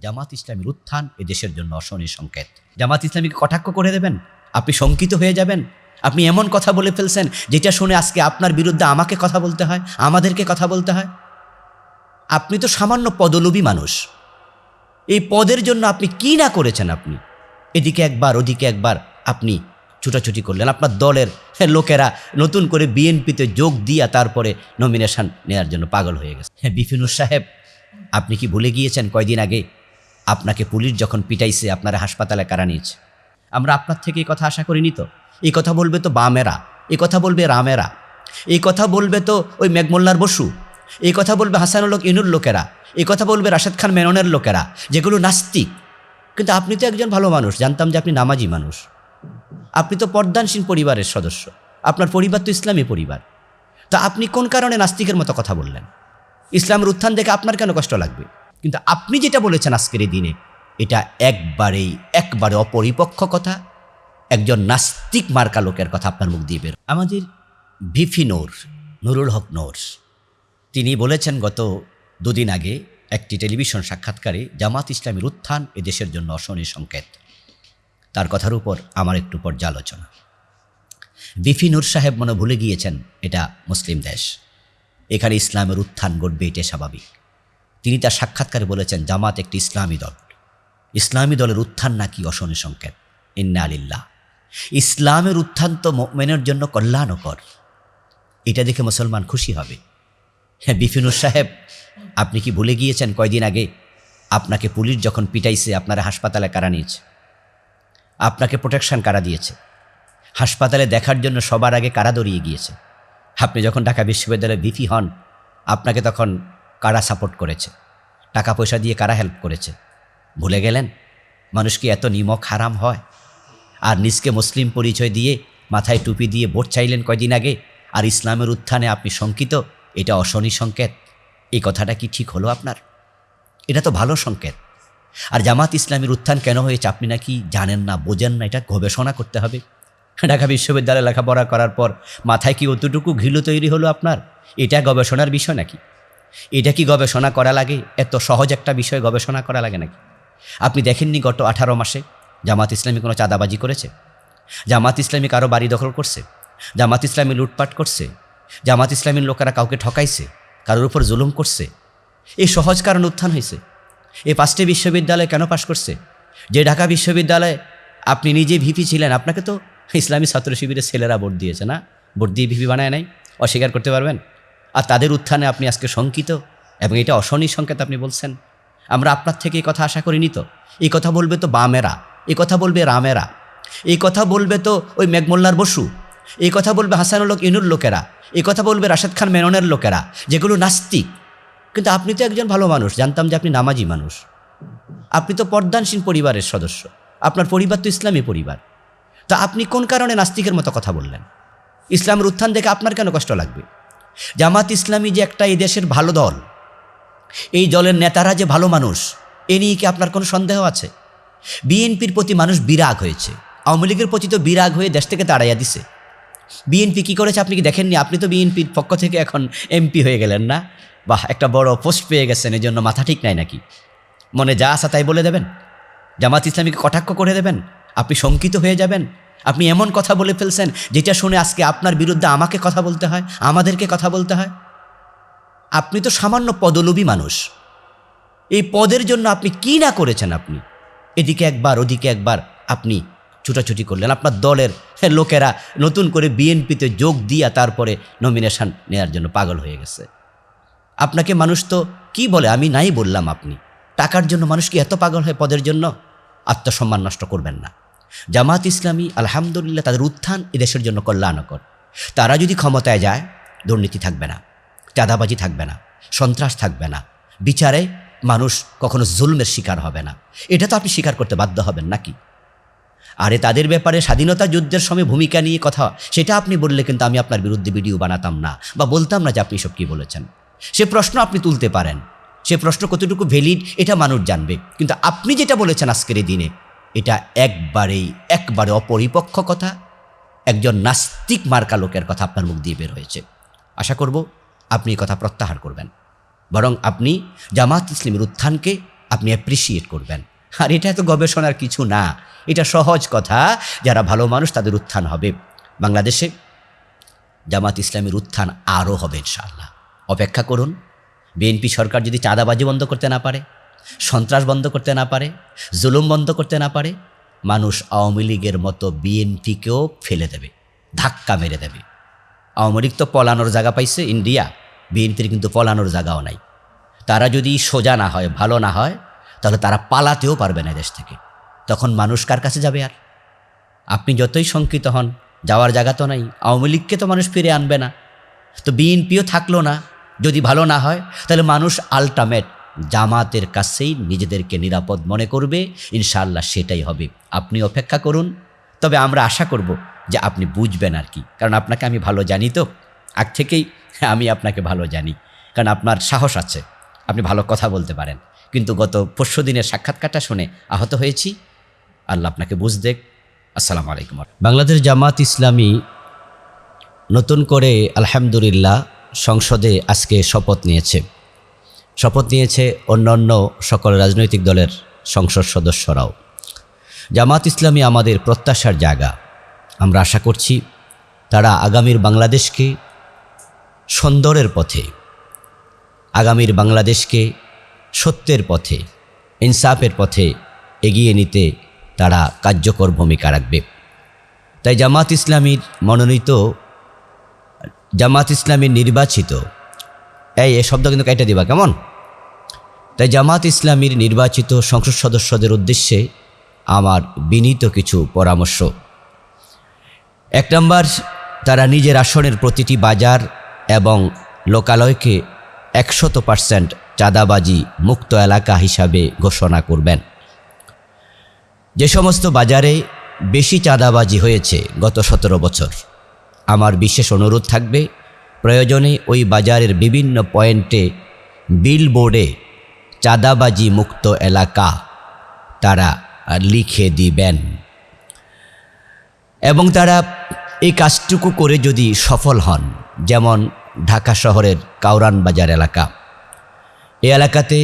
জামাত ইসলামীর উত্থান এ দেশের জন্য অশনি সংকেত। জামাত ইসলামীকে কটাক্ষ করে দেবেন, আপনি শঙ্কিত হয়ে যাবেন। আপনি এমন কথা বলে ফেলছেন যেটা শুনে আজকে আপনার বিরুদ্ধে আমাকে কথা বলতে হয়, আমাদেরকে কথা বলতে হয়। আপনি তো সামান্য পদলোভী মানুষ। এই পদের জন্য আপনি কি না করেছেন। আপনি এদিকে একবার ওদিকে একবার আপনি ছুটাছুটি করলেন। আপনার দলের লোকেরা নতুন করে বিএনপিতে যোগ দিয়া তারপরে নমিনেশন নেওয়ার জন্য পাগল হয়ে গেছে। বিপিনুর সাহেব, আপনি কি ভুলে গিয়েছেন কয়দিন আগে আপনাকে পুলিশ যখন পিটাইছে আপনারা হাসপাতালে কারা নিয়েছে? আমরা আপনার থেকে এই কথা আশা করিনি। তো এই কথা বলবে তো বামেরা, এই কথা বলবে রামেরা, এই কথা বলবে তো ওই মেঘমোল্লার বসু, এই কথা বলবে হাসানুল হক ইনুর লোকেরা, এই কথা বলবে রাশেদ খান মেননের লোকেরা, যেগুলো নাস্তিক। কিন্তু আপনি তো একজন ভালো মানুষ, জানতাম যে আপনি নামাজি মানুষ। আপনি তো পর্দানসীন পরিবারের সদস্য, আপনার পরিবার তো ইসলামী পরিবার। তা আপনি কোন কারণে নাস্তিকের মতো কথা বললেন? ইসলামের উত্থান দেখে আপনার কেন কষ্ট লাগবে? কিন্তু আপনি যেটা বলেছেন আজকের এই দিনে, এটা একবারে অপরিপক্ষ কথা, একজন নাস্তিক মার্কা লোকের কথা আপনার মুখ দিয়ে বের। আমাদের ভিপি নুরুল হক নূর, তিনি বলেছেন গত দুদিন আগে একটি টেলিভিশন সাক্ষাৎকারে, জামাত ইসলামীর উত্থান এ দেশের জন্য অশনি সংকেত। তার কথার উপর আমার একটু পর্যালোচনা। ভিপি নূর সাহেব মনে ভুলে গিয়েছেন এটা মুসলিম দেশ, এখানে ইসলামের উত্থান ঘটবে, এটা স্বাভাবিক। তিনি তার সাক্ষাৎকারে বলেছেন জামাত একটি ইসলামী দল, ইসলামী দলের উত্থান নাকি অশনি সংকেত। ইন্না লিল্লাহ। ইসলামের উত্থান তো মুমিনের জন্য কল্যাণকর, এটা দেখে মুসলমান খুশি হবে। হ্যাঁ ভিপি নূর সাহেব, আপনি কি ভুলে গিয়েছেন কয়দিন আগে আপনাকে পুলিশ যখন পিটাইছে আপনারা হাসপাতালে কারা নিয়েছে? আপনাকে প্রোটেকশন কারা দিয়েছে? হাসপাতালে দেখার জন্য সবার আগে কারা দৌড়িয়ে গিয়েছে? আপনি যখন ঢাকা বিশ্ববিদ্যালয়ে ভিপি হন, আপনাকে তখন কারা সাপোর্ট করেছে? টাকা পয়সা দিয়ে কারা হেল্প করেছে? ভুলে গেলেন? মানুষ কি এত নিমক হারাম হয়? আর নিজকে মুসলিম পরিচয় দিয়ে মাথায় টুপি দিয়ে ভোট চাইলেন কয়দিন আগে, আর ইসলামের উত্থানে আপনি শঙ্কিত, এটা অশনি সংকেত। এই কথাটা কি ঠিক হলো আপনার? এটা তো ভালো সংকেত। আর জামাত ইসলামীর উত্থান কেন হয়েছে আপনি নাকি জানেন না, বোঝেন না, এটা গবেষণা করতে হবে। ঢাকা বিশ্ববিদ্যালয়ে লেখাপড়া করার পর মাথায় কি অতটুকু ঘিলু তৈরি হলো আপনার? এটা গবেষণার বিষয় নাকি? এটা কি গবেষণা করা লাগে? এত সহজ একটা বিষয় গবেষণা করা লাগে নাকি? আপনি দেখেননি গত 18 মাসে জামাত ইসলামী কোনো চাঁদাবাজি করেছে? জামাত ইসলামী কারো বাড়ি দখল করছে? জামাত ইসলামী লুটপাট করছে? জামাত ইসলামীর লোকেরা কাউকে ঠকাইছে, কারোর উপর জুলুম করছে? এই সহজ কারণ উত্থান হয়েছে। এই 5টি বিশ্ববিদ্যালয়ে কেন পাশ করছে? যে ঢাকা বিশ্ববিদ্যালয়ে আপনি নিজে ভিপি ছিলেন, আপনাকে তো ইসলামী ছাত্র শিবিরের ছেলেরা ভোট দিয়েছে না? ভোট দিয়ে ভিপি বানায় নাই, অস্বীকার করতে পারবেন? আর তাদের উত্থানে আপনি আজকে শঙ্কিত, এবং এটা অশনি সংকেত আপনি বলছেন। আমরা আপনার থেকে এই কথা আশা করিনি। তো এই কথা বলবে তো বামেরা, এই কথা বলবে রামেরা, এই কথা বলবে তো ওই মেঘমোল্লার বসু, এই কথা বলবে হাসানুল হক ইনুর লোকেরা, এই কথা বলবে রাশেদ খান মেননের লোকেরা, যেগুলো নাস্তিক। কিন্তু আপনি তো একজন ভালো মানুষ, জানতাম যে আপনি নামাজি মানুষ। আপনি তো পর্দানসীন পরিবারের সদস্য, আপনার পরিবার তো ইসলামী পরিবার। তা আপনি কোন কারণে নাস্তিকের মতো কথা বললেন? ইসলামের উত্থান দেখে আপনার কেন কষ্ট লাগবে? জামাত ইসলামী যে একটা এই দেশের ভালো দল, এই দলের নেতারা যে ভালো মানুষ, এ নিয়ে কি আপনার কোনো সন্দেহ আছে? বিএনপির প্রতি মানুষ বিরাগ হয়েছে, আওয়ামী লীগের প্রতি তো বিরাগ হয়ে দেশ থেকে তাড়াইয়া দিছে। বিএনপি কি করেছে আপনি কি দেখেননি? আপনি তো বিএনপির পক্ষ থেকে এখন এমপি হয়ে গেলেন না? বাহ, একটা বড় পোস্ট পেয়ে গেছেন, এই জন্য মাথা ঠিক নাই নাকি? মনে যা আসা তাই বলে দেবেন? জামাত ইসলামীকে কটাক্ষ করে দেবেন? আপনি শঙ্কিত হয়ে যাবেন। আপনি এমন কথা বলে ফেলছেন যেটা শুনে আজকে আপনার বিরুদ্ধে আমাকে কথা বলতে হয়, আমাদেরকে কথা বলতে হয়। আপনি তো সামান্য পদলোভী মানুষ। এই পদের জন্য আপনি কি না করেছেন? আপনি এদিকে একবার ওদিকে একবার আপনি ছুটাছুটি করলেন। আপনার দলের লোকেরা নতুন করে বিএনপিতে যোগ দিয়া তারপরে নমিনেশন নেওয়ার জন্য পাগল হয়ে গেছে। আপনাকে মানুষ তো কি বলে আমি নাই বললাম। আপনি টাকার জন্য মানুষ কি এত পাগল হয় পদের জন্য? আত্মসম্মান নষ্ট করবেন না। জামাত ইসলামী আলহামদুলিল্লাহ তাদের উত্থান এদেশের জন্য কল্যাণকর। তারা যদি ক্ষমতায় যায়, দুর্নীতি থাকবে না, চাঁদাবাজি থাকবে না, সন্ত্রাস থাকবে না, বিচারে মানুষ কখনো জুলমের শিকার হবে না। এটা তো আপনি স্বীকার করতে বাধ্য হবেন নাকি? আরে তাদের ব্যাপারে স্বাধীনতা যুদ্ধের সময় ভূমিকা নিয়ে কথা, সেটা আপনি বললে কিন্তু আমি আপনার বিরুদ্ধে ভিডিও বানাতাম না, বা বলতাম না যে আপনি সব কী বলেছেন। সে প্রশ্ন আপনি তুলতে পারেন, সে প্রশ্ন কতটুকু ভ্যালিড এটা মানুষ জানবে। কিন্তু আপনি যেটা বলেছেন আজকের এই দিনে, এটা একবারে অপরিপক্ষ কথা, একজন নাস্তিক মার্কা লোকের কথা আপনার মুখ দিয়ে বের হয়েছে। আশা করব আপনি এই কথা প্রত্যাহার করবেন, বরং আপনি জামাত ইসলামীর উত্থানকে আপনি অ্যাপ্রিসিয়েট করবেন। আর এটা এত গবেষণার কিছু না, এটা সহজ কথা। যারা ভালো মানুষ তাদের উত্থান হবে। বাংলাদেশে জামাত ইসলামীর উত্থান আরও হবে ইনশাআল্লাহ। অপেক্ষা করুন। বিএনপি সরকার যদি চাঁদাবাজি বন্ধ করতে না পারে, সন্ত্রাস বন্ধ করতে না পারে, জুলুম বন্ধ করতে না পারে, মানুষ আওয়ামী লীগের মতো বিএনপিকেও ফেলে দেবে, ধাক্কা মেরে দেবে। আওয়ামী লীগ তো পলানোর জায়গা পাইছে ইন্ডিয়া, বিএনপির কিন্তু পলানোর জায়গাও নাই। তারা যদি সোজা না হয়, ভালো না হয়, তাহলে তারা পালাতেও পারবে না দেশ থেকে। তখন মানুষ কার কাছে যাবে? আর আপনি যতই শঙ্কিত হন, যাওয়ার জায়গা তো নাই। আওয়ামী লীগকে তো মানুষ ফিরে আনবে না, তো বিএনপিও থাকলো না। যদি ভালো না হয়, তাহলে মানুষ আলটিমেট জামাতের কাছেই নিজেদেরকে নিরাপদ মনে করবে। ইনশাআল্লাহ সেটাই হবে। আপনি অপেক্ষা করুন। তবে আমরা আশা করব যে আপনি বুঝবেন আর কি, কারণ আপনাকে আমি ভালো জানি, তো আগ থেকেই আমি আপনাকে ভালো জানি, কারণ আপনার সাহস আছে, আপনি ভালো কথা বলতে পারেন। কিন্তু গত পরশু দিনের সাক্ষাৎকারটা শুনে আহত হয়েছি। আল্লাহ আপনাকে বুঝ দেখ। আসসালামু আলাইকুম। বাংলাদেশ জামাত ইসলামী নতুন করে আলহামদুলিল্লাহ সংসদে আজকে শপথ নিয়েছে অন্যান্য সকল রাজনৈতিক দলের সংসদ সদস্যরাও। জামাত ইসলামী আমাদের প্রত্যাশার জায়গা। আমরা আশা করছি তারা আগামীর বাংলাদেশকে সুন্দরের পথে, আগামীর বাংলাদেশকে সত্যের পথে, ইনসাফের পথে এগিয়ে নিতে তারা কার্যকর ভূমিকা রাখবে। তাই জামাত ইসলামীর মনোনীত, জামাত ইসলামীর নির্বাচিত, এই শব্দ কিন্তু কেটে দিবা কেমন? তাই জামাত ইসলামীর নির্বাচিত সংসদ সদস্যদের উদ্দেশ্যে আমার বিনীত কিছু পরামর্শ। 1 নম্বর, তারা নিজের আসনের প্রতিটি বাজার এবং লোকালয়কে 100% চাঁদাবাজি মুক্ত এলাকা হিসাবে ঘোষণা করবেন। যে সমস্ত বাজারে বেশি চাঁদাবাজি হয়েছে গত 17 বছর, আমার বিশেষ অনুরোধ থাকবে প্রয়োজনে ওই বাজারের বিভিন্ন পয়েন্টে বিলবোর্ডে চাঁদাবাজি মুক্ত এলাকা তারা লিখে দিবেন। এবং তারা এই কাজটুকু করে যদি সফল হন, যেমন ঢাকা শহরের কাউরান বাজার এলাকা, এই এলাকাতে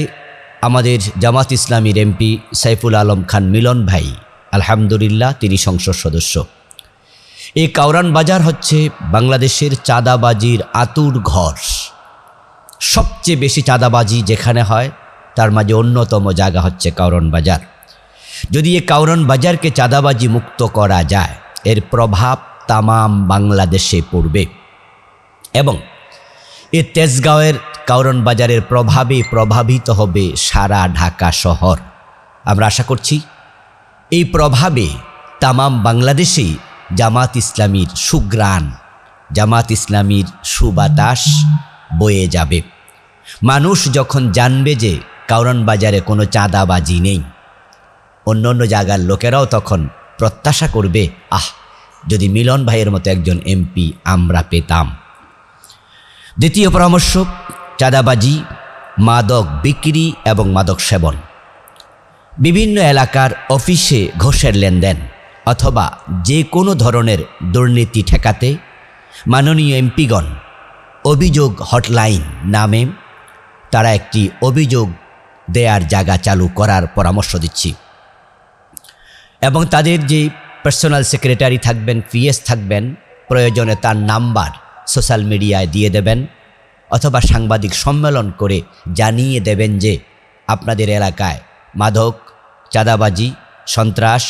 আমাদের জামাত ইসলামীর এমপি সাইফুল আলম খান মিলন ভাই, আলহামদুলিল্লাহ তিনি সংসদ সদস্য। এই কাউরান বাজার হচ্ছে বাংলাদেশের চাঁদাবাজির আতুর ঘর। সবচেয়ে বেশি চাঁদাবাজি যেখানে হয় তার মাঝে অন্যতম জায়গা হচ্ছে কাউরান বাজার। যদি এই কাউরান বাজারকে চাঁদাবাজি মুক্ত করা যায়, এর প্রভাব তামাম বাংলাদেশে পড়বে এবং এই তেজগাঁওয়ের কাউরান বাজারের প্রভাবে প্রভাবিত হবে সারা ঢাকা শহর। আমরা আশা করছি এই প্রভাবে তামাম বাংলাদেশেই জামাত ইসলামীর সুগ্রাণ, জামাত ইসলামীর সুবাতাস বয়ে যাবে। মানুষ যখন জানবে যে কাউরান বাজারে কোনো চাঁদাবাজি নেই, অন্য অন্য জায়গার লোকেরাও তখন প্রত্যাশা করবে, যদি মিলন ভাইয়ের মতো একজন এমপি আমরা পেতাম। দ্বিতীয় পরামর্শ, চাঁদাবাজি, মাদক বিক্রি এবং মাদক সেবন। বিভিন্ন এলাকার অফিসে ঘোষের লেনদেন অথবা যে কোনো ধরনের দুর্নীতি ঠেকাতে মাননীয় এমপিগণ অভিযোগ হটলাইন নামে তারা একটি অভিযোগ দেয়ার জায়গা চালু করার পরামর্শ দিচ্ছি। এবং তাদের যে পার্সোনাল সেক্রেটারি থাকবেন, পিএস থাকবেন, প্রয়োজনে তার নাম্বার সোশ্যাল মিডিয়ায় দিয়ে দেবেন অথবা সাংবাদিক সম্মেলন করে জানিয়ে দেবেন যে আপনাদের এলাকায় মাদক, চাঁদাবাজি, সন্ত্রাস,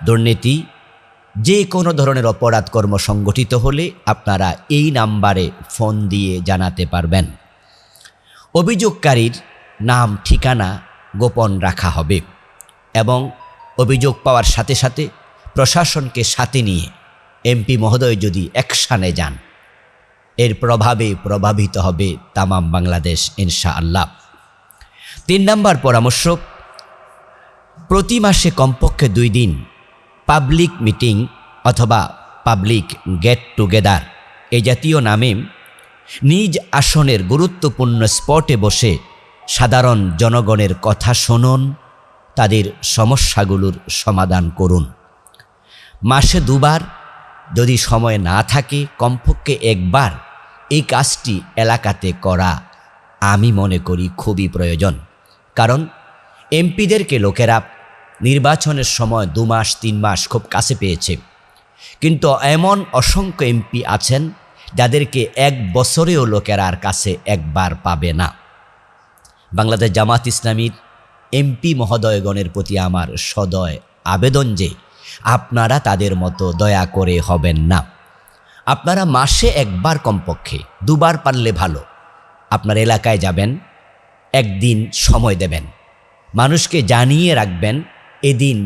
দুর্নীতি, যে কোনো ধরনের অপরাধ কর্ম সংগঠিত হলে আপনারা এই নাম্বারে ফোন দিয়ে জানাতে পারবেন। অভিযোগকারীর নাম, ঠিকানা গোপন রাখা হবে এবং অভিযোগ পাওয়ার সাথে সাথে প্রশাসনকে সাথে নিয়ে এমপি মহোদয় যদি অ্যাকশানে যান, এর প্রভাবে প্রভাবিত হবে তামাম বাংলাদেশ ইনশাআল্লাহ। 3 নম্বর পরামর্শ, প্রতি মাসে কমপক্ষে 2 দিন পাবলিক মিটিং অথবা পাবলিক গেট টুগেদার এই জাতীয় নামে নিজ আসনের গুরুত্বপূর্ণ স্পটে বসে সাধারণ জনগণের কথা শুনুন, তাদের সমস্যাগুলোর সমাধান করুন। মাসে 2 বার, যদি সময় না থাকে কমপক্ষে 1 বার এই কাজটি এলাকাতে করা আমি মনে করি খুবই প্রয়োজন। কারণ এমপিদেরকে লোকেরা নির্বাচনের সময় 2 মাস 3 মাস খুব কাছে পেয়েছে, কিন্তু এমন অসংখ্য এমপি আছেন যাদেরকে 1 বছরেও লোকেরা আর কাছে একবার পাবে না। বাংলাদেশ জামাত ইসলামীর এমপি মহোদয়গণের প্রতি আমার সদয় আবেদন যে আপনারা তাদের মতো দয়া করে হবেন না। আপনারা মাসে একবার, কমপক্ষে 2 বার পারলে ভালো, আপনার এলাকায় যাবেন, একদিন সময় দেবেন, মানুষকে জানিয়ে রাখবেন এদিন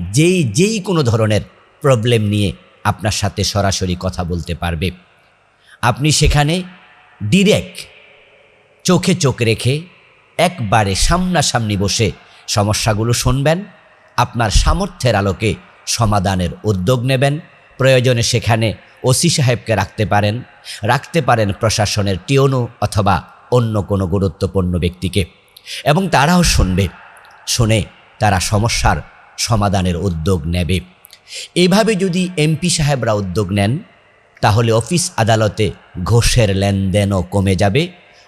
যেই কোনো ধরনের প্রবলেম নিয়ে আপনার সাথে সরাসরি কথা বলতে পারবে। আপনি সেখানে ডিরেক্ট চোখে চোখ রেখে একবারে সামনাসামনি বসে সমস্যাগুলো শুনবেন, আপনার সামর্থ্যের আলোকে সমাধানের উদ্যোগ নেবেন। প্রয়োজনে সেখানে ওসি সাহেবকে রাখতে পারেন প্রশাসনের টিওনো অথবা অন্য কোনো গুরুত্বপূর্ণ ব্যক্তিকে, এবং তারাও শুনে তারা সমস্যার সমাধানের উদ্যোগ নেবে। এইভাবে যদি এমপি সাহেবরা উদ্যোগ নেন তাহলে অফিস আদালতে ঘোষের লেনদেনও কমে যাবে,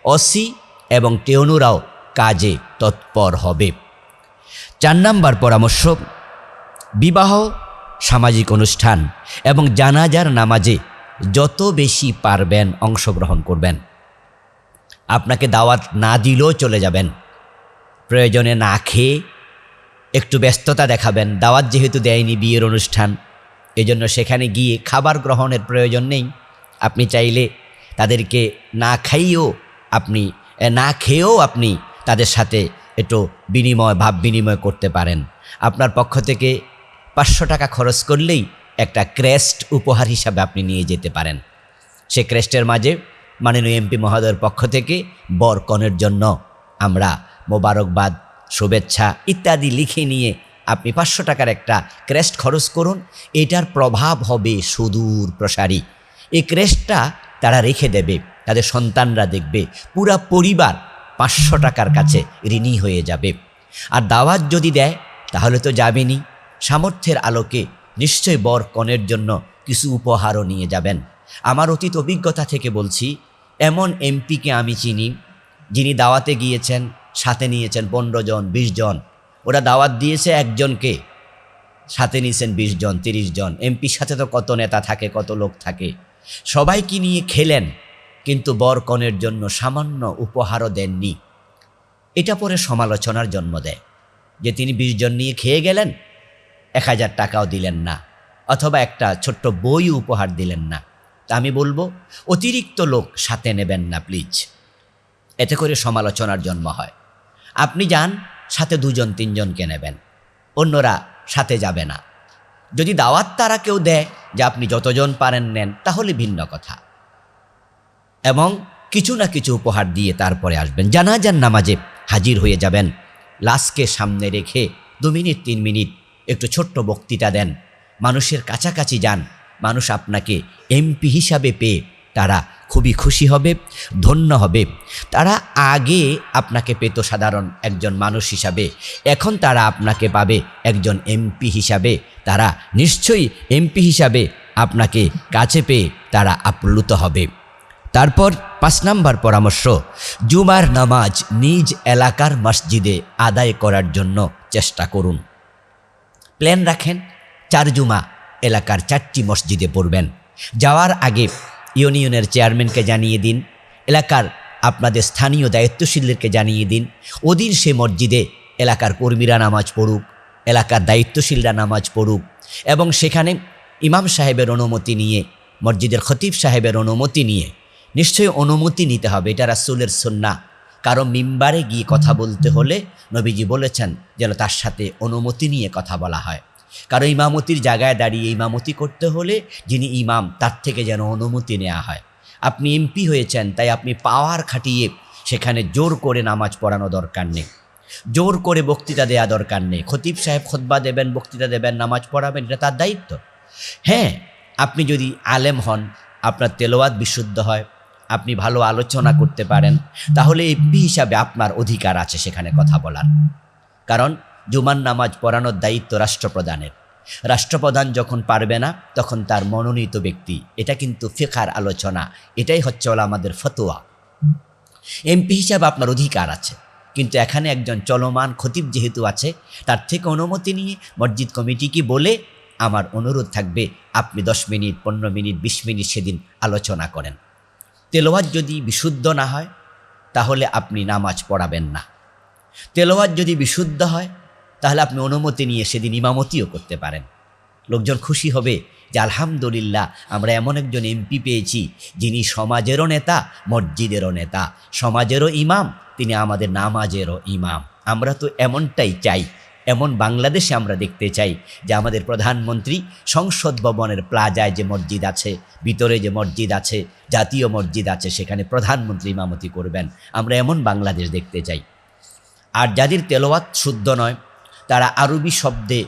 ওসি এবং টিওনোরাও কাজে তৎপর হবে। 4 নম্বর পরামর্শ, বিবাহ, সামাজিক অনুষ্ঠান এবং জানাজার নামাজে যত বেশি পারবেন অংশগ্রহণ করবেন। আপনাকে দাওয়াত না দিলেও চলে যাবেন, প্রয়োজনে না খেয়ে একটু ব্যস্ততা দেখাবেন। দাওয়াত যেহেতু দেয়নি, বিয়ের অনুষ্ঠান, এজন্য সেখানে গিয়ে খাবার গ্রহণের প্রয়োজন নেই। আপনি চাইলে তাদেরকে না খেয়েও আপনি তাদের সাথে একটু ভাব বিনিময় করতে পারেন। আপনার পক্ষ থেকে 500 টাকা খরচ করলেই একটা ক্রেস্ট উপহার হিসাবে আপনি নিয়ে যেতে পারেন। সে ক্রেস্টের মাঝে মাননীয় এমপি মহোদয়ের পক্ষ থেকে বর কনের জন্য আমরা মোবারকবাদ, শুভেচ্ছা ইত্যাদি লিখে নিয়ে আপনি 500 টাকার একটা ক্রেস্ট খরচ করুন। এটার প্রভাব হবে সুদূর প্রসারী। এই ক্রেস্টটা তারা রেখে দেবে, তাদের সন্তানরা দেখবে, পুরা পরিবার 500 টাকার কাছে ঋণী হয়ে যাবে। আর দাওয়াত যদি দেয় তাহলে তো যাবেনই, সামর্থ্যের আলোকে নিশ্চয় বর কনের জন্য কিছু উপহারও নিয়ে যাবেন। আমার অতীত অভিজ্ঞতা থেকে বলছি, এমন এমপিকে আমি চিনি যিনি দাওয়াতে গিয়েছেন, সাথে নিয়েছেন 15 জন 20 জন। ওরা দাওয়াত দিয়েছে একজনকে, সাথে নিয়েছেন 20 জন 30 জন। এমপির সাথে তো কত নেতা থাকে, কত লোক থাকে, সবাইকে নিয়ে খেলেন, কিন্তু বর কনের জন্য সামান্য উপহারও দেননি। এটা পরে সমালোচনার জন্ম দেয় যে তিনি 20 জন নিয়ে খেয়ে গেলেন, 1000 টাকাও দিলেন না, অথবা একটা ছোট্ট বই উপহার দিলেন না। তা আমি বলবো অতিরিক্ত লোক সাথে নেবেন না প্লিজ, এতে করে সমালোচনার জন্ম হয়। আপনি যান, সাথে 2 জন 3 জনকে নেবেন, অন্যরা সাথে যাবে না। যদি দাওয়াত তারা কেউ দেয় যে আপনি যতজন পারেন নেন, তাহলে ভিন্ন কথা, এবং কিছু না কিছু উপহার দিয়ে তারপরে আসবেন। জানাজার নামাজে হাজির হয়ে যাবেন, লাশকে সামনে রেখে 2 মিনিট 3 মিনিট একটু ছোট্ট বক্তৃতা দেন, মানুষের কাছাকাছি যান। মানুষ আপনাকে এমপি হিসাবে পেয়ে তারা খুবই খুশি হবে, ধন্য হবে। তারা আগে আপনাকে পেত সাধারণ একজন মানুষ হিসাবে, এখন তারা আপনাকে পাবে একজন এমপি হিসাবে। তারা নিশ্চয়ই এমপি হিসাবে আপনাকে কাছে পেয়ে তারা আপ্লুত হবে। তারপর 5 নম্বর পরামর্শ, জুমার নামাজ নিজ এলাকার মসজিদে আদায় করার জন্য চেষ্টা করুন। প্ল্যান রাখেন 4 জুমা এলাকার 4টি মসজিদে পড়বেন। যাওয়ার আগে ইউনিয়নের চেয়ারম্যানকে জানিয়ে দিন, এলাকার আপনাদের স্থানীয় দায়িত্বশীলদেরকে জানিয়ে দিন। ওদিন সে মসজিদে এলাকার কর্মীরা নামাজ পড়ুক, এলাকার দায়িত্বশীলরা নামাজ পড়ুক, এবং সেখানে ইমাম সাহেবের অনুমতি নিয়ে, মসজিদের খতিব সাহেবের অনুমতি নিয়ে, নিশ্চয়ই অনুমতি নিতে হবে, এটা রাসূলের সুন্নাহ। কারণ মিম্বারে গিয়ে কথা বলতে হলে নবীজি বলেছেন যেন তার সাথে অনুমতি নিয়ে কথা বলা হয়। কারণ ইমামতির জায়গায় দাঁড়িয়ে ইমামতি করতে হলে যিনি ইমাম তার থেকে যেন অনুমতি নেওয়া হয়। আপনি এমপি হয়েছেন, তাই আপনি পাওয়ার খাটিয়ে সেখানে জোর করে নামাজ পড়ানো দরকার নেই, জোর করে বক্তৃতা দেওয়া দরকার নেই। খতিব সাহেব খুতবা দেবেন, বক্তৃতা দেবেন, নামাজ পড়াবেন, এটা তার দায়িত্ব। হ্যাঁ, আপনি যদি আলেম হন, আপনার তেলাওয়াত বিশুদ্ধ হয়, আপনি ভালো আলোচনা করতে পারেন, তাহলে এমপি হিসাবে আপনার অধিকার আছে সেখানে কথা বলার। কারণ জুমার নামাজ পড়ানোর দায়িত্ব রাষ্ট্রপ্রধানের। রাষ্ট্রপ্রধান যখন পারবে না তখন তার মনোনীত ব্যক্তি, এটা কিন্তু ফিকহার আলোচনা, এটাই হচ্ছে আমাদের ফতোয়া। এমপি হিসাবে আপনার অধিকার আছে, কিন্তু এখানে একজন চলমান খতিব যেহেতু আছে, তার থেকে অনুমতি নিয়ে মসজিদ কমিটিকে বলে আমার অনুরোধ থাকবে আপনি 10 মিনিট 15 মিনিট 20 মিনিট সেদিন আলোচনা করেন। তেলাওয়াত যদি বিশুদ্ধ না হয় তাহলে আপনি নামাজ পড়াবেন না। তেলাওয়াত যদি বিশুদ্ধ হয় তাহলে আপনি অনুমতি নিয়ে সেদিন ইমামতিও করতে পারেন। লোকজন খুশি হবে যে আলহামদুলিল্লাহ আমরা এমন একজন এমপি পেয়েছি যিনি সমাজেরও নেতা, মসজিদেরও নেতা, সমাজেরও ইমাম, তিনি আমাদের নামাজেরও ইমাম। আমরা তো এমনটাই চাই, এমন বাংলাদেশে আমরা দেখতে চাই যে আমাদের প্রধানমন্ত্রী সংসদ ভবনের প্লাজায় যে মসজিদ আছে, ভিতরে যে মসজিদ আছে, জাতীয় মসজিদ আছে, সেখানে প্রধানমন্ত্রী ইমামতি করবেন। আমরা এমন বাংলাদেশ দেখতে চাই। আর যাদের তেলাওয়াত শুদ্ধ নয় তারা আরবি শব্দে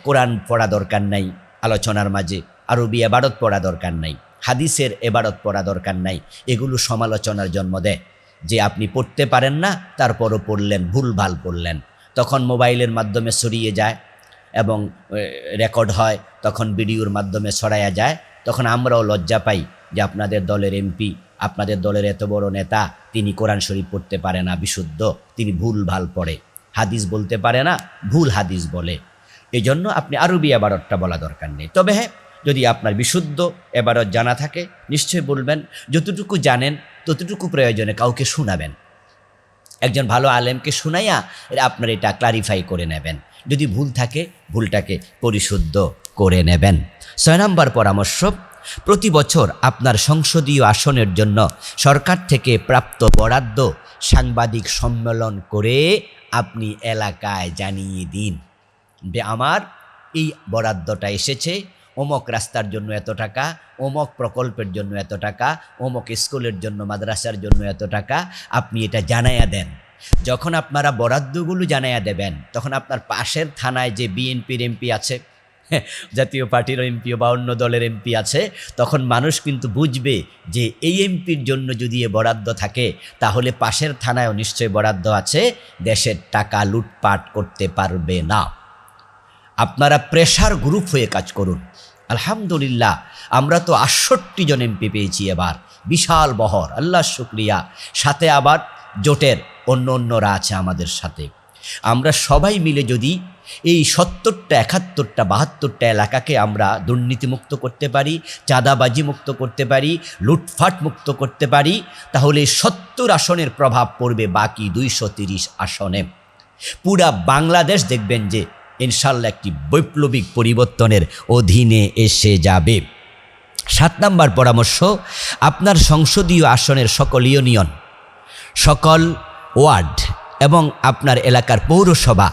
কোরআন পড়া দরকার নাই, আলোচনার মাঝে আরবি এবারত পড়া দরকার নাই, হাদিসের এবারত পড়া দরকার নাই। এগুলো সমালোচনার জন্ম দেয় যে আপনি পড়তে পারেন না তারপরও পড়লেন, ভুলভাল পড়লেন। তখন মোবাইলের মাধ্যমে ছড়িয়ে যায় এবং রেকর্ড হয়, তখন ভিডিওর মাধ্যমে ছড়ায়া যায়। তখন আমরাও লজ্জা পাই যে আপনাদের দলের এমপি, আপনাদের দলের এত বড় নেতা, তিনি কোরআন শরীফ পড়তে পারে না বিশুদ্ধ, তিনি ভুলভাল পড়ে, হাদিস বলতে পারে না, ভুল হাদিস বলে। এই জন্য আপনি আরবি এবারতটা বলা দরকার নেই। তবে হ্যাঁ, যদি আপনার বিশুদ্ধ এবারত জানা থাকে নিশ্চয়ই বলবেন। যতটুকু জানেন ততটুকু প্রয়োজনে কাউকে শোনাবেন, একজন ভালো আলেমকে শুনাইয়া আপনার এটা ক্লারিফাই করে নেবেন। যদি ভুল থাকে ভুলটাকে পরিশুদ্ধ করে নেবেন। 6 নম্বর পরামর্শ, প্রতি বছর আপনার সংসদীয় আসনের জন্য সরকার থেকে প্রাপ্ত বরাদ্দ সাংবাদিক সম্মেলন করে আপনি এলাকায় জানিয়ে দিন যে আমার এই বরাদ্দটা এসেছে, অমুক রাস্তার জন্য এত টাকা, অমুক প্রকল্পের জন্য এত টাকা, অমুক স্কুলের জন্য, মাদ্রাসার জন্য এত টাকা। আপনি এটা জানাইয়া দেন। যখন আপনারা বরাদ্দগুলো জানাইয়া দেবেন তখন আপনার পাশের থানায় যে বিএনপির এমপি আছে, জাতীয় পার্টির এমপি বা অন্য দলের এমপি আছে, তখন মানুষ কিন্তু বুঝবে যে এই এমপির জন্য যদি এ বরাদ্দ থাকে তাহলে পাশের থানায়ও নিশ্চয়ই বরাদ্দ আছে, দেশের টাকা লুটপাট করতে পারবে না। আপনারা প্রেশার গ্রুপ হয়ে কাজ করুন। আলহামদুলিল্লাহ আমরা তো 68 জন এমপি পেয়েছি এবার, বিশাল বহর, আল্লাহ শুকরিয়া। সাথে আবার জোটের অন্যরা আছে আমাদের সাথে। আমরা সবাই মিলে যদি এই 70টা 71টা 72টা এলাকাকে আমরা দুর্নীতিমুক্ত করতে পারি, চাঁদাবাজি মুক্ত করতে পারি, লুটফাট মুক্ত করতে পারি, তাহলে 70 আসনের প্রভাব পড়বে বাকি 230 আসনে। পুরা বাংলাদেশ দেখবেন যে ইনশাল্লাহ একটি বৈপ্লবিক পরিবর্তনের অধীনে এসে যাবে। 7 নম্বর পরামর্শ, আপনার সংসদীয় আসনের সকল ইউনিয়ন, সকল ওয়ার্ড এবং আপনার এলাকার পৌরসভা,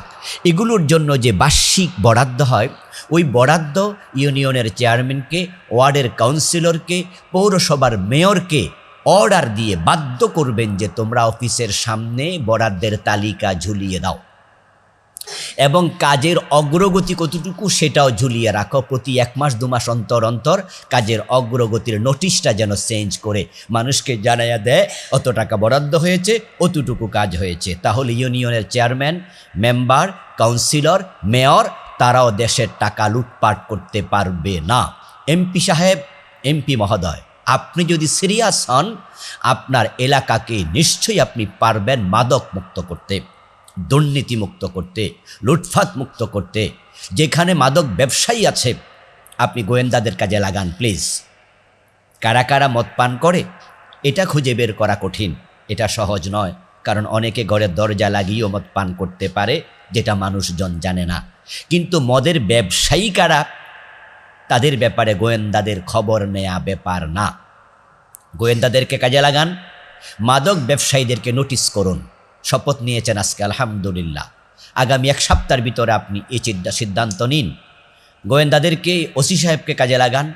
এগুলোর জন্য যে বার্ষিক বরাদ্দ হয়, ওই বরাদ্দ ইউনিয়নের চেয়ারম্যানকে, ওয়ার্ডের কাউন্সিলরকে, পৌরসভার মেয়রকে অর্ডার দিয়ে বাধ্য করবেন যে তোমরা অফিসের সামনে বরাদ্দের তালিকা ঝুলিয়ে দাও এবং কাজের অগ্রগতি কতটুকু সেটাও ঝুলিয়ে রাখো। প্রতি 1 মাস 2 মাস অন্তর অন্তর কাজের অগ্রগতির নোটিশটা যেন চেঞ্জ করে মানুষকে জানাইয়া দেয় অত টাকা বরাদ্দ হয়েছে, অতটুকু কাজ হয়েছে। তাহলে ইউনিয়নের চেয়ারম্যান, মেম্বার, কাউন্সিলর, মেয়র তারাও দেশের টাকা লুটপাট করতে পারবে না। এমপি সাহেব, এমপি মহোদয়, আপনি যদি সিরিয়াস হন আপনার এলাকাকে নিশ্চয়ই আপনি পারবেন মাদক মুক্ত করতে, দুর্নীতি মুক্ত করতে, লুটফাট মুক্ত করতে। যেখানে মাদক ব্যবসায়ী আছে আপনি গোয়েন্দাদের কাজে লাগান প্লিজ। কারা কারা মদ পান করে এটা খুঁজে বের করা কঠিন, এটা সহজ নয়, কারণ অনেকে ঘরের দরজা লাগিয়েও মদ পান করতে পারে যেটা মানুষজন জানে না। কিন্তু মদের ব্যবসায়ী কারা তাদের ব্যাপারে গোয়েন্দাদের খবর নেয়া ব্যাপার না। গোয়েন্দাদেরকে কাজে লাগান, মাদক ব্যবসায়ীদেরকে নোটিশ করুন। শপথ নিয়েছেন আজকে আলহামদুলিল্লাহ, আগামী 1 সপ্তাহের ভিতরে আপনি এই সিদ্ধান্ত নিন। গোয়েন্দাদেরকে, ওসি সাহেবকে কাজে লাগান,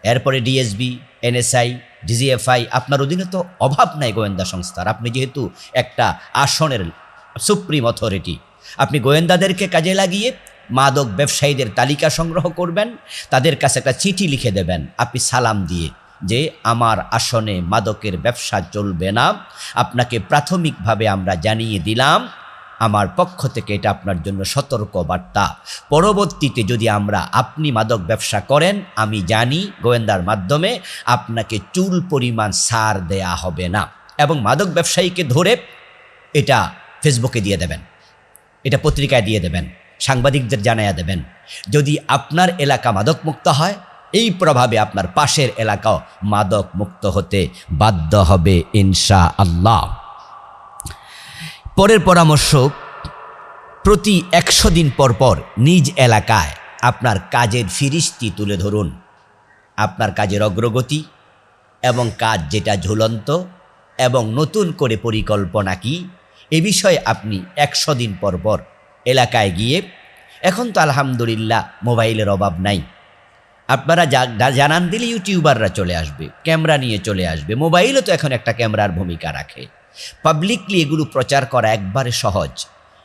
এরপরে ডিএসবি, এনএসআই, ডিজিএফআই, আপনার অধীনে তো অভাব নাই গোয়েন্দা সংস্থার। আপনি যেহেতু একটা আসনের সুপ্রিম অথরিটি, আপনি গোয়েন্দাদেরকে কাজে লাগিয়ে মাদক ব্যবসায়ীদের তালিকা সংগ্রহ করবেন, তাদের কাছে একটা চিঠি লিখে দেবেন আপনি সালাম দিয়ে যে আমার আসনে মাদকের ব্যবসা চলবে না, আপনাকে প্রাথমিকভাবে আমরা জানিয়ে দিলাম, আমার পক্ষ থেকে এটা আপনার জন্য সতর্ক বার্তা। পরবর্তীতে যদি আপনি মাদক ব্যবসা করেন, আমি জানি গোয়েন্দার মাধ্যমে আপনাকে চুল পরিমাণ ছাড় দেয়া হবে না। এবং মাদক ব্যবসায়ীকে ধরে এটা ফেসবুকে দিয়ে দেবেন, এটা পত্রিকায় দিয়ে দেবেন, সাংবাদিকদের জানাইয়া দেবেন। যদি আপনার এলাকা মাদকমুক্ত হয়, এই প্রভাবে আপনার পাশের এলাকাও মাদক মুক্ত হতে বাধ্য হবে ইনশাআল্লাহ। পরের পরামর্শ, প্রতি 100 দিন পর পর নিজ এলাকায় আপনার কাজের ফিরিস্তি তুলে ধরুন। আপনার কাজের অগ্রগতি এবং কাজ যেটা ঝুলন্ত এবং নতুন করে পরিকল্পনা কি, এ বিষয়ে আপনি 100 দিন পর পর এলাকায় গিয়ে, এখন তো আলহামদুলিল্লাহ মোবাইলের অভাব নাই, আপনারা জানান দিলে ইউটিউবাররা চলে আসবে, ক্যামেরা নিয়ে চলে আসবে। মোবাইলও তো এখন একটা ক্যামেরার ভূমিকা রাখে। পাবলিকলি এগুলো প্রচার করা একবারে সহজ।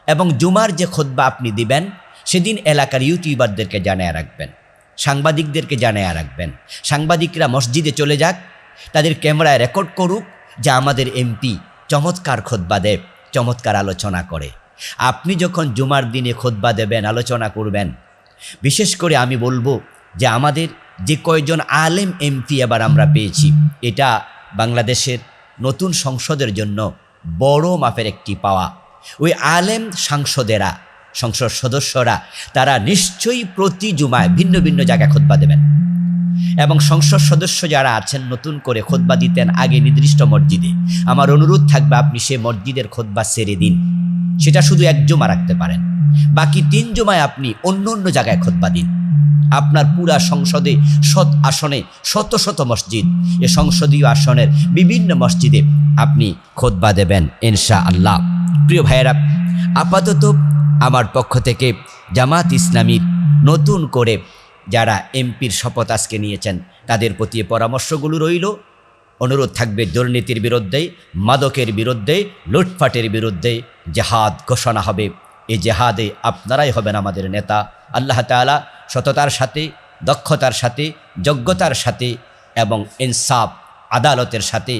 এবং জুমার যে খুতবা আপনি দিবেন, সেদিন এলাকার ইউটিউবারদেরকে জানায়া রাখবেন, সাংবাদিকদেরকে জানায়া রাখবেন। সাংবাদিকরা মসজিদে চলে যাক, তাদের ক্যামেরায় রেকর্ড করুক যে আমাদের এমপি চমৎকার খুতবা দেয়, চমৎকার আলোচনা করে। আপনি যখন জুমার দিনে খুতবা দেবেন, আলোচনা করবেন, বিশেষ করে আমি বলবো যে আমাদের যে কয়জন আলেম এমপি এবার আমরা পেয়েছি, এটা বাংলাদেশের নতুন সংসদের জন্য বড় মাপের একটি পাওয়া। ওই আলেম সাংসদেরা, সংসদ সদস্যরা, তারা নিশ্চয়ই প্রতি জুমায় ভিন্ন ভিন্ন জায়গায় খুতবা দেবেন। এবং সংসদ সদস্য যারা আছেন, নতুন করে খুতবা দিতেন আগে নির্দিষ্ট মসজিদে, আমার অনুরোধ থাকবে আপনি সে মসজিদের খুতবা ছেড়ে দিন, সেটা শুধু 1 জুমা রাখতে পারেন, বাকি 3 জুমায় আপনি অন্য অন্য জায়গায় খুতবা দিন। আপনার পুরা সংসদে আসনে শত শত মসজিদ, এ সংসদীয় আসনের বিভিন্ন মসজিদে আপনি খুতবা দেবেন ইনশাআল্লাহ। প্রিয় ভাইয়েরা, আপাতত আমার পক্ষ থেকে জামাত ইসলামীর নতুন করে যারা এমপির শপথ আজকে নিয়েছেন, তাদের প্রতি পরামর্শগুলো রইল। অনুরোধ থাকবে দুর্নীতির বিরুদ্ধে, মাদকের বিরুদ্ধে, লুটপাটের বিরুদ্ধে জেহাদ ঘোষণা হবে। এই জেহাদে আপনারাই হবেন আমাদের নেতা। আল্লাহ তাআলা সততার সাথে, দক্ষতার সাথে, যোগ্যতার সাথে এবং ইনসাফ আদালতের সাথে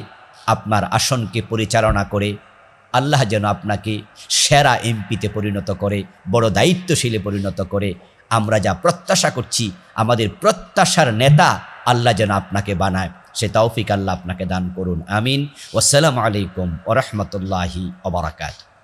আপনার আসনকে পরিচালনা করে আল্লাহ যেন আপনাকে সেরা এমপিতে পরিণত করে, বড় দায়িত্বশীলে পরিণত করে। আমরা যা প্রত্যাশা করছি, আমাদের প্রত্যাশার নেতা আল্লাহ যেন আপনাকে বানায়, সে তৌফিক আল্লাহ আপনাকে দান করুন। আমিন। ওয়াসসালামু আলাইকুম ওয়া রাহমাতুল্লাহি ওয়া বারাকাতুহু।